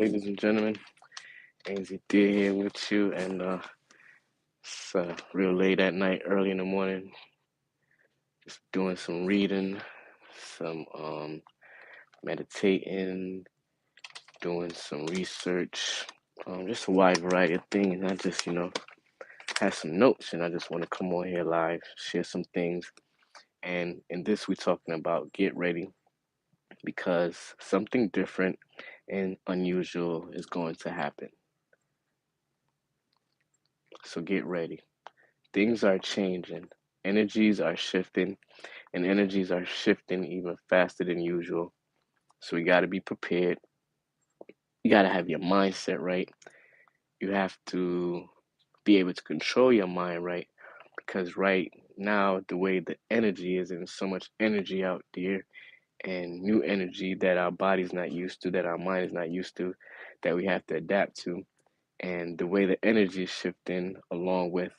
Ladies and gentlemen, AZD here with you, and it's real late at night, early in the morning, just doing some reading, some meditating, doing some research, just a wide variety of things. I just, have some notes, and I just want to come on here live, share some things. And in this, we're talking about get ready because something different and unusual is going to happen. So get ready. Things are changing, energies are shifting, and energies are shifting even faster than usual. So you got to be prepared. You got to have your mindset right. You have to be able to control your mind right because right now, the way the energy is, and so much energy out there, and new energy that our body's not used to, that our mind is not used to, that we have to adapt to. And the way the energy is shifting along with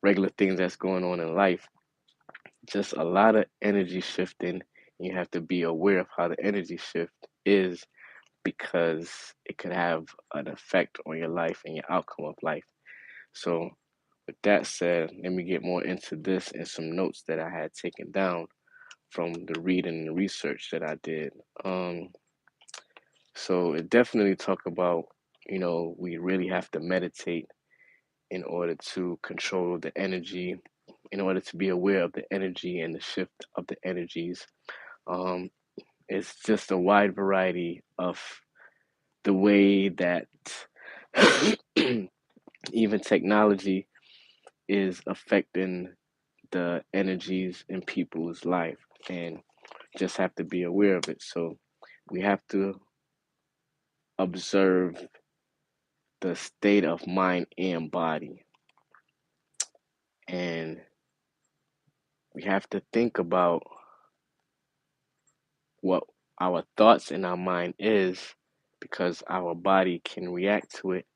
regular things that's going on in life, just a lot of energy shifting. You have to be aware of how the energy shift is because it could have an effect on your life and your outcome of life. So, with that said, let me get more into this and some notes that I had taken down from the reading and research that I did. So, it definitely talk about, we really have to meditate in order to control the energy, in order to be aware of the energy and the shift of the energies. Um, it's just a wide variety of the way that even technology is affecting the energies in people's life, and just have to be aware of it. So we have to observe the state of mind and body, and we have to think about what our thoughts in our mind is because our body can react to it.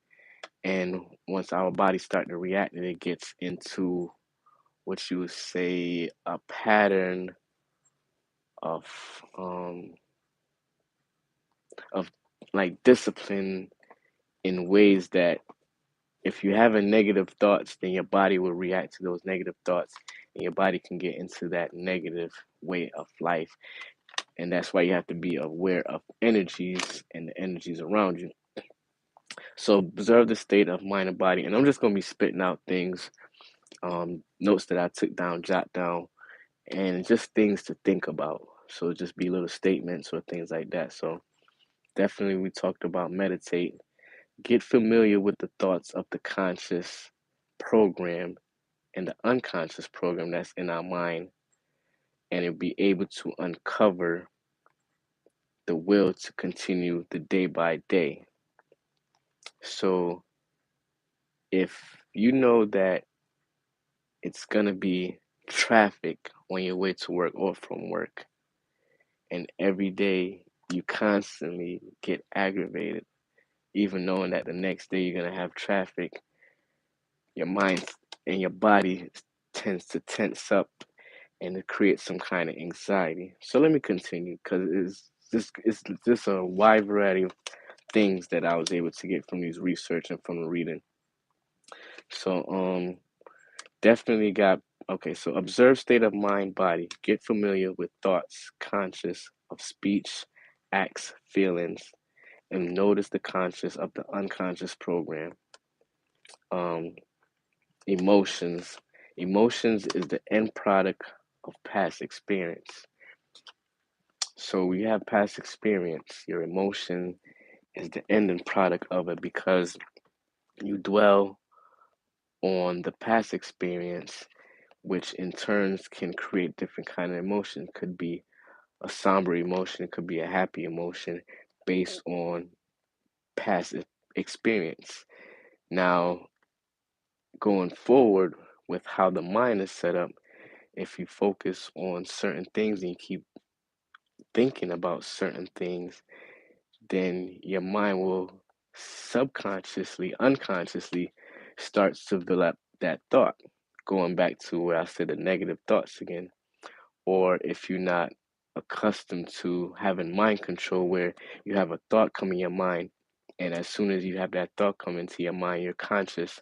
And once our body start to react, and it gets into what you would say a pattern of um of like discipline in ways that if you have a negative thoughts, then your body will react to those negative thoughts, and your body can get into that negative way of life. And that's why you have to be aware of energies and the energies around you. So observe the state of mind and body. And I'm just gonna be spitting out things, notes that I took down, jot down, and just things to think about. So just be little statements or things like that. So definitely we talked about meditate. Get familiar with the thoughts of the conscious program and the unconscious program that's in our mind, and it'll be able to uncover the will to continue the day by day. So if you know that it's gonna be traffic on your way to work or from work, and every day you constantly get aggravated, even knowing that the next day you're gonna have traffic, your mind and your body tends to tense up and it creates some kind of anxiety. So let me continue because it's just a wide variety of things that I was able to get from these research and from the reading. So definitely got okay. So observe state of mind, body. Get familiar with thoughts, conscious of speech, acts, feelings, and notice the conscious of the unconscious program. Um, emotions. Emotions is the end product of past experience. So we have past experience. Your emotion is the ending product of it because you dwell on the past experience, which in turns can create different kind of emotion. Could be a somber emotion, it could be a happy emotion based on past experience. Now, going forward with how the mind is set up, if you focus on certain things and you keep thinking about certain things, then your mind will subconsciously, unconsciously starts to develop that thought. Going back to where I said the negative thoughts again. Or if you're not accustomed to having mind control where you have a thought come in your mind And as soon as you have that thought come into your mind, you're conscious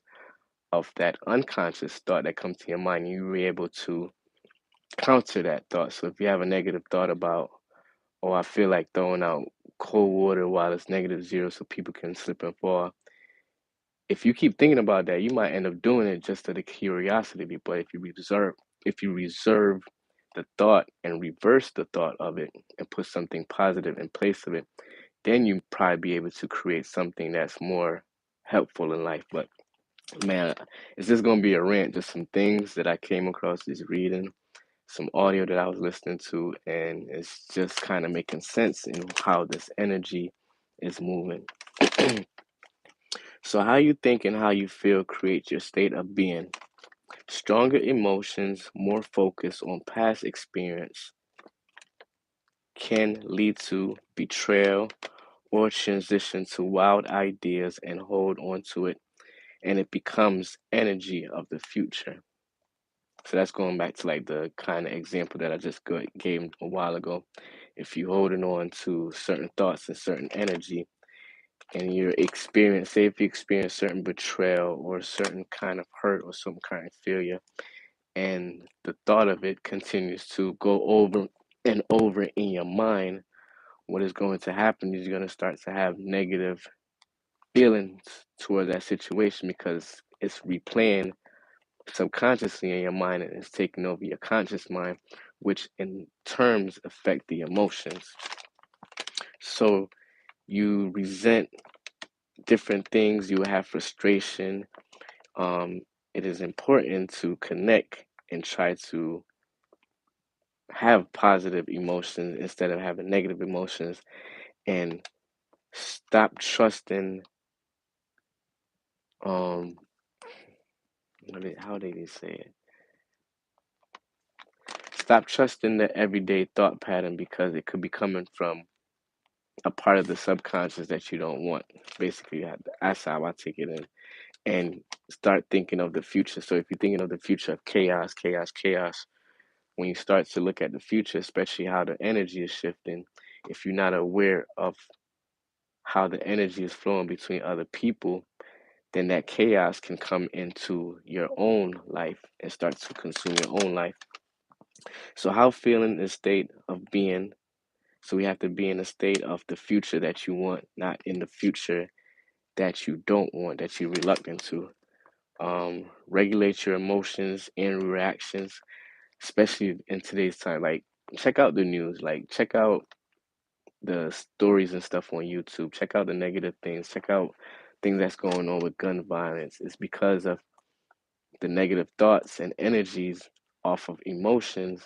of that unconscious thought that comes to your mind. You're able to counter that thought. So if you have a negative thought about, oh, I feel like throwing out cold water while it's -0 so people can slip and fall. If you keep thinking about that, you might end up doing it just out of curiosity. But if you reserve the thought and reverse the thought of it and put something positive in place of it, then you probably be able to create something that's more helpful in life. But man, is this gonna be a rant? Just some things that I came across just reading, some audio that I was listening to, and it's just kind of making sense in how this energy is moving. So how you think and how you feel creates your state of being. Stronger emotions, more focus on past experience can lead to betrayal or transition to wild ideas and hold on to it, and it becomes energy of the future. So that's going back to like the kind of example that I just gave a while ago. If you're holding on to certain thoughts and certain energy, and you're experience, say if you experience certain betrayal or certain kind of hurt or some kind of failure, and the thought of it continues to go over and over in your mind, what is going to happen is you're going to start to have negative feelings toward that situation because it's replaying subconsciously in your mind and it's taking over your conscious mind, which in terms affect the emotions. So you resent different things, you have frustration. It is important to connect and try to have positive emotions instead of having negative emotions, and stop trusting um how did he say it? Stop trusting the everyday thought pattern because it could be coming from a part of the subconscious that you don't want. Basically, that's how I take it in. And start thinking of the future. So if you're thinking of the future of chaos, chaos, chaos, when you start to look at the future, especially how the energy is shifting, if you're not aware of how the energy is flowing between other people, then that chaos can come into your own life and start to consume your own life. So how feeling is state of being. So we have to be in a state of the future that you want, not in the future that you don't want, that you're reluctant to. Regulate your emotions and reactions, especially in today's time. Like, check out the news, like, check out the stories and stuff on YouTube, check out the negative things, check out things that's going on with gun violence. It's because of the negative thoughts and energies off of emotions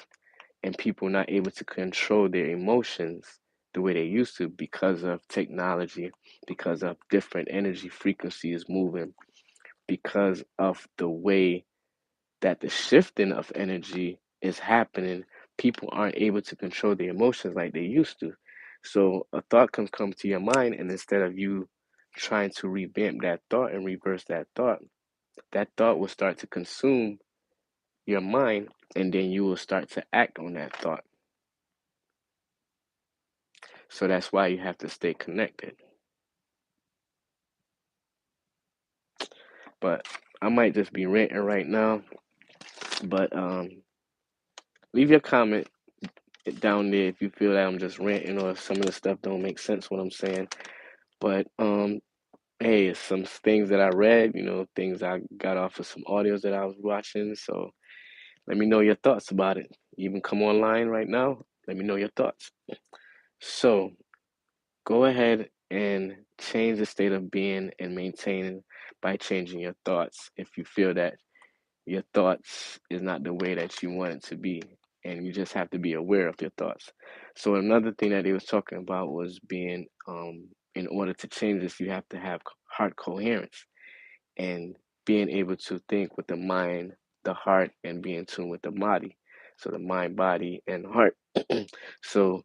and people not able to control their emotions the way they used to because of technology, because of different energy frequencies moving, because of the way that the shifting of energy is happening. People aren't able to control their emotions like they used to. So a thought can come to your mind, and instead of you trying to revamp that thought and reverse that thought will start to consume your mind, and then you will start to act on that thought. So that's why you have to stay connected. But I might just be ranting right now. But leave your comment down there if you feel that I'm just ranting or some of the stuff don't make sense what I'm saying. But hey, it's some things that I read, things I got off of some audios that I was watching. So let me know your thoughts about it. You even come online right now. Let me know your thoughts. So go ahead and change the state of being and maintain by changing your thoughts if you feel that your thoughts is not the way that you want it to be, and you just have to be aware of your thoughts. So another thing that he was talking about was being in order to change this, you have to have heart coherence and being able to think with the mind, the heart, and be in tune with the body. So the mind, body, and heart. So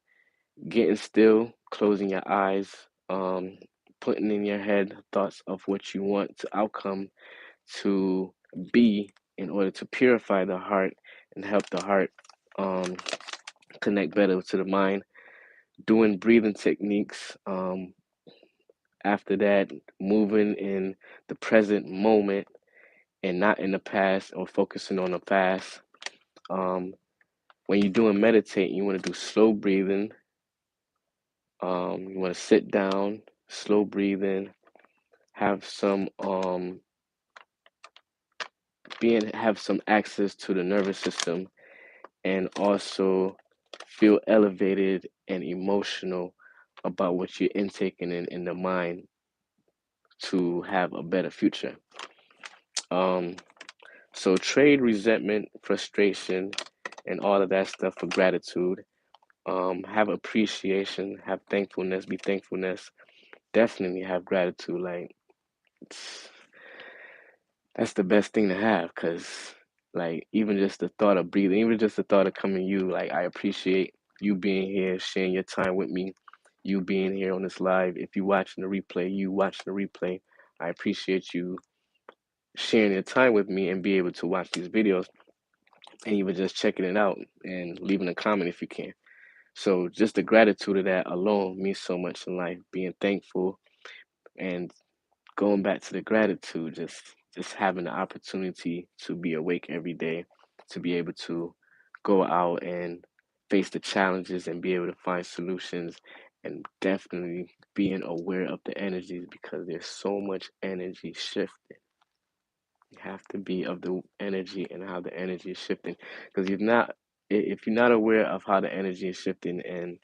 getting still, closing your eyes, putting in your head thoughts of what you want to outcome to be in order to purify the heart and help the heart um, connect better to the mind. Doing breathing techniques, After that, moving in the present moment and not in the past or focusing on the past. Um, when you're doing meditating, you want to do slow breathing. You want to sit down, slow breathing, have some have some access to the nervous system, and also feel elevated and emotional about what you're intaking in the mind to have a better future. Um, so trade resentment, frustration, and all of that stuff for gratitude. Have appreciation, have thankfulness, be thankfulness. Definitely have gratitude. Like that's the best thing to have, because like even just the thought of breathing, even just the thought of coming to you, like I appreciate you being here, sharing your time with me, you being here on this live. If you watching the replay, you watching the replay, I appreciate you sharing your time with me and be able to watch these videos and even just checking it out and leaving a comment if you can. So just the gratitude of that alone means so much in life, being thankful and going back to the gratitude, just having the opportunity to be awake every day, to be able to go out and face the challenges and be able to find solutions, and definitely being aware of the energies because there's so much energy shifting. You have to be of the energy and how the energy is shifting, because if you're not aware of how the energy is shifting, and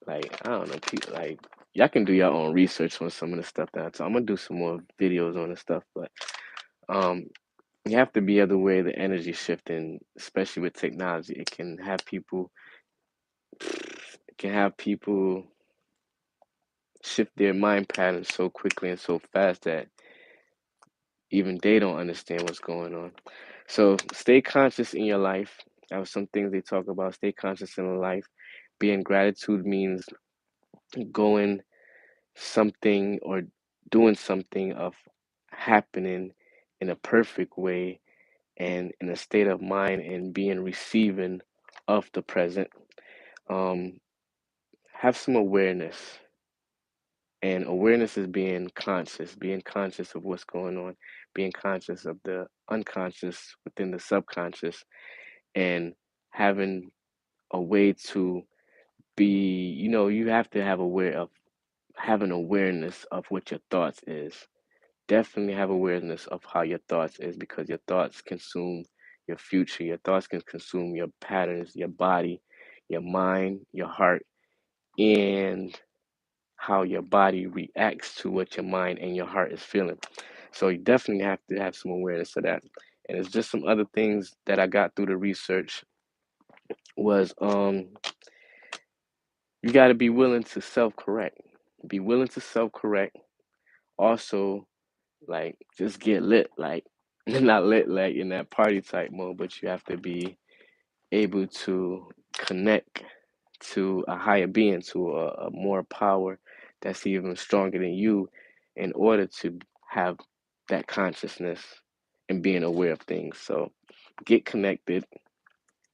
like I don't know, people like y'all can do your own research on some of the stuff that so I'm gonna do some more videos on the stuff, but um you have to be of the way the energy shifting, especially with technology. It can have people shift their mind patterns so quickly and so fast that even they don't understand what's going on. So stay conscious in your life. That was some things they talk about. Stay conscious in life. Being gratitude means going something or doing something of happening in a perfect way and in a state of mind and being receiving of the present. Um, have some awareness. And awareness is being conscious of what's going on, being conscious of the unconscious within the subconscious, and having a way to be, you have to have aware of having awareness of what your thoughts is. Definitely have awareness of how your thoughts is, because your thoughts consume your future. Your thoughts can consume your patterns, your body, your mind, your heart, and how your body reacts to what your mind and your heart is feeling. So you definitely have to have some awareness of that. And it's just some other things that I got through the research was you got to be willing to self-correct. Be willing to self-correct. Also, like just get lit, like not lit like in that party type mode, but you have to be able to connect to a higher being, to a more power that's even stronger than you, in order to have that consciousness and being aware of things. So get connected,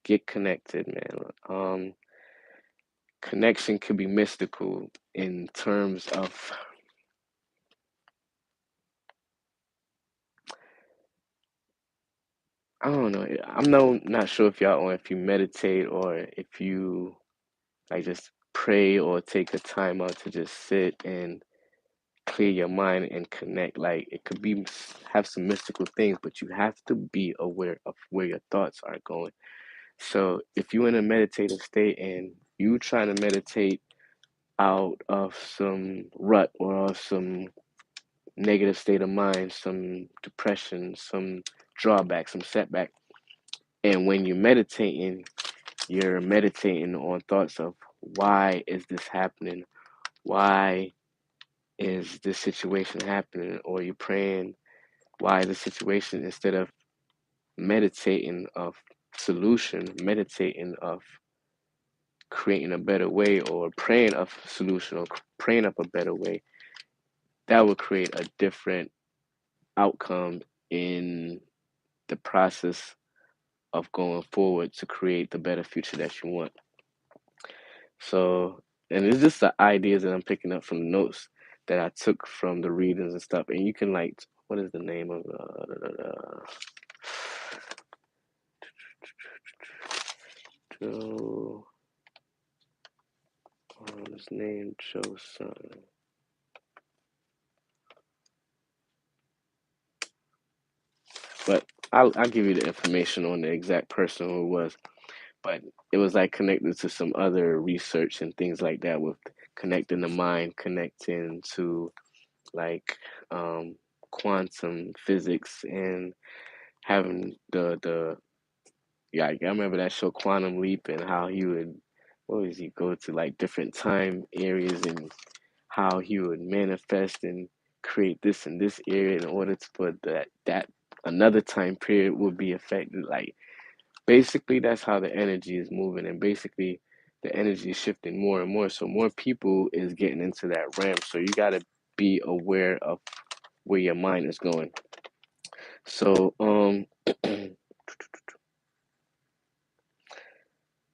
man. Connection could be mystical in terms of, I don't know. I'm not sure if y'all, or if you meditate, or if you like just pray or take a time out to just sit and clear your mind and connect. Like it could be have some mystical things, but you have to be aware of where your thoughts are going. So if you're in a meditative state and you trying to meditate out of some rut or some negative state of mind, some depression, some drawback, some setback, and when you're meditating on thoughts of why is this happening? Why is this situation happening? Or you're praying why the situation, instead of meditating of solution, meditating of creating a better way, or praying of solution, or praying of a better way, that will create a different outcome in the process of going forward to create the better future that you want. So and it's just the ideas that I'm picking up from the notes that I took from the readings and stuff. And you can like, what is the name of Joe? His name Joe something. But I'll give you the information on the exact person who it was. But it was like connected to some other research and things like that with connecting the mind, connecting to like quantum physics and having the yeah, I remember that show Quantum Leap and how he would what was he go to like different time areas and how he would manifest and create this in this area in order to put that another time period would be affected. Like basically that's how the energy is moving and basically the energy is shifting more and more. So more people is getting into that realm. So you gotta be aware of where your mind is going. So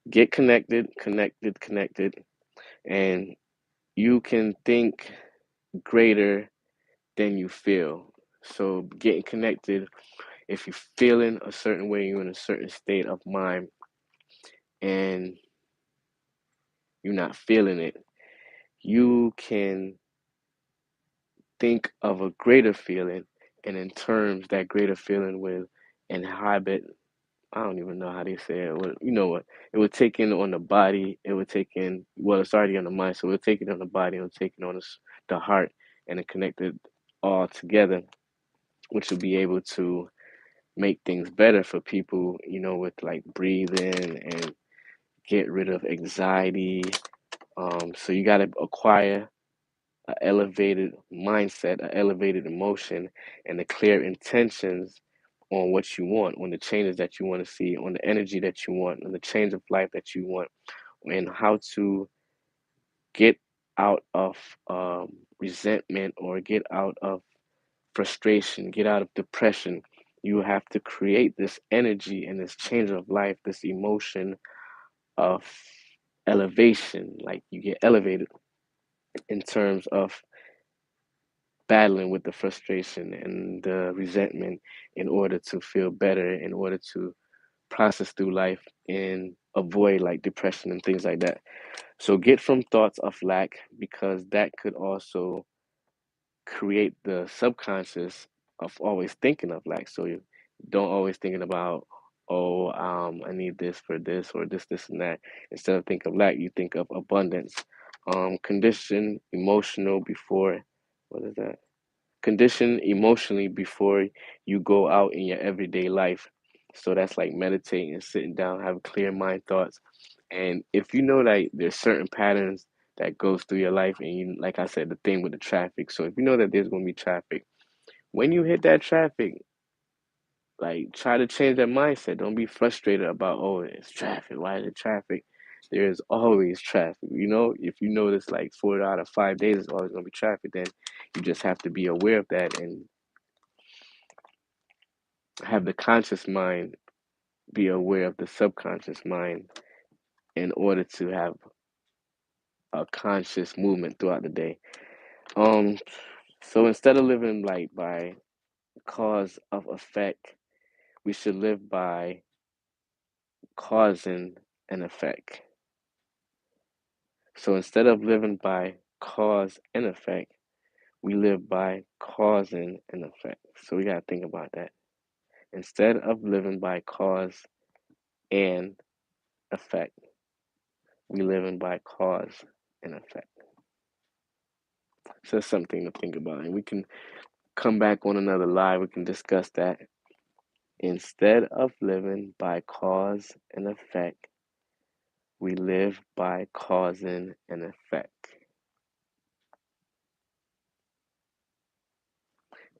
get connected, and you can think greater than you feel. So getting connected, if you're feeling a certain way, you're in a certain state of mind and you're not feeling it, you can think of a greater feeling and in terms that greater feeling will inhabit. I don't even know how they say it. You know what? It would take in on the body. It would take in, well, it's already on the mind, so it would take it on the body. It would take it on the heart and it connected all together, which will be able to make things better for people, with like breathing and get rid of anxiety. So you got to acquire an elevated mindset, an elevated emotion, and the clear intentions on what you want, on the changes that you want to see, on the energy that you want, on the change of life that you want, and how to get out of resentment or get out of frustration, get out of depression. You have to create this energy and this change of life, this emotion of elevation. Like you get elevated in terms of battling with the frustration and the resentment in order to feel better, in order to process through life and avoid like depression and things like that. So get from thoughts of lack because that could also create the subconscious of always thinking of lack. So you don't always thinking about, oh, I need this for this or this and that. Instead of think of lack, you think of abundance. Condition emotional before, what is that? Condition emotionally before you go out in your everyday life. So that's like meditating, sitting down, have clear mind thoughts. And if you know that there's certain patterns that goes through your life, and you, like I said, the thing with the traffic. So if you know that there's going to be traffic, when you hit that traffic, like try to change that mindset. Don't be frustrated about, oh, it's traffic. Why is it traffic? There's always traffic. If you notice like 4 out of 5 days is always going to be traffic, then you just have to be aware of that and have the conscious mind be aware of the subconscious mind in order to have a conscious movement throughout the day. Um, so instead of living like by cause of effect, we should live by causing an effect. So instead of living by cause and effect, we live by causing an effect. So we gotta think about that. Instead of living by cause and effect, we living by cause and effect. So that's something to think about. And we can come back on another live. We can discuss that. Instead of living by cause and effect, we live by causing an effect.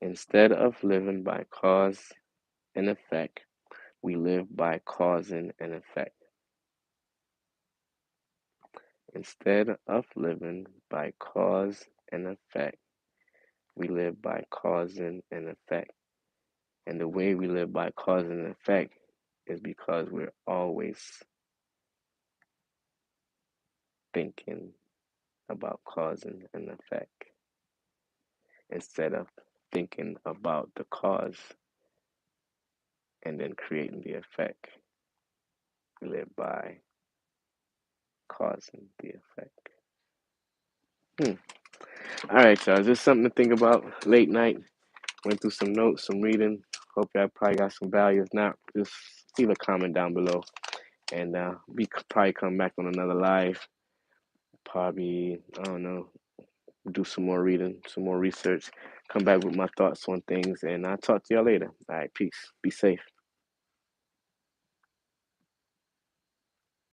Instead of living by cause and effect, we live by causing an effect. Instead of living by cause and effect, we live by causing an effect. And the way we live by cause and effect is because we're always thinking about cause and effect instead of thinking about the cause and then creating the effect. We live by cause and the effect. Hmm. All right, y'all. Just something to think about late night. Went through some notes, some reading. Hope y'all probably got some value. If not, just leave a comment down below. And we could probably come back on another live. Probably, I don't know, do some more reading, some more research, come back with my thoughts on things. And I'll talk to y'all later. All right, peace. Be safe.